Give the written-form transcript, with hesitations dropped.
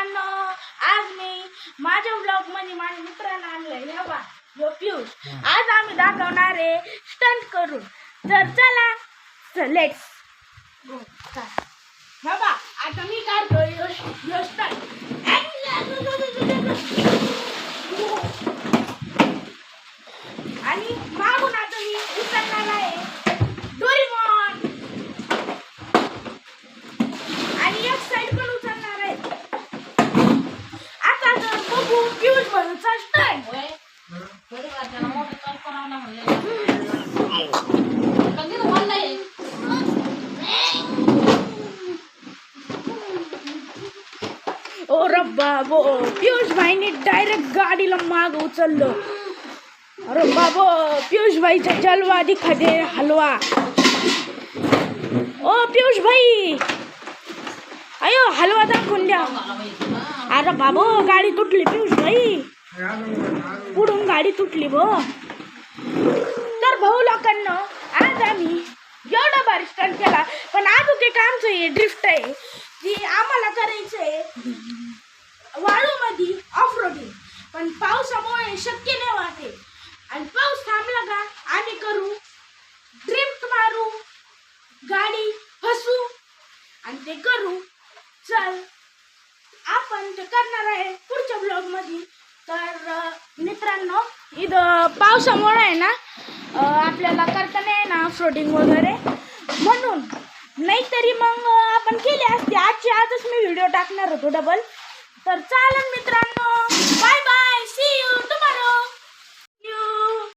मित्रांनो, आज मी माझ्या व्लॉग मध्ये माझ्या मित्रांना आणलंय. हे बघा, यो पियुष. आज आम्ही दाखवणार आहे स्टंट करून. तर चला लेट्स गो. हे बघा, आता मी करतोय यो स्टंट. आणि मागून आता मी उचलणार आहे डोरेमॉन. आणि एक साइड पण उचलणार आहे. आता जर बघू पियुष भाऊचा स्टंट. ओ रब्बा बो, पियुष भाईने डायरेक्ट गाडीला माग उचललं. अरे बाबो, पियुष भाईचा जलवा दिखा दे हलवा. ओ पियुष भाई, अयो हलवा दाखवून द्या. अरे बाबो, गाडी तुटली पियुष भाई, पुढून गाडी तुटली भो. तर भाऊ लोकांना, आज आम्ही एवढा भारी स्टंट केला, पण अजून एक आमचं हे ड्रिफ्ट आहे जी आम्हाला करायचंय वाळूमध्ये ऑफ रोडिंग. पण पावसामुळे शक्य नाही वाटते. आणि पाऊस थांबला का आम्ही करू ड्रिफ्ट मारू, गाडी फसू आणि ते करू. चल, आपण ते करणार आहे पुढच्या ब्लॉग मध्ये. तर मित्रांनो, इथं पावसामुळे आहे ना आपल्याला करता नाही ना ऑफ रोडिंग वगैरे, म्हणून नाहीतरी मग आपण केली असते. आजची आजच मी व्हिडिओ टाकणार होतो डबल. तर चालेल मित्रांनो.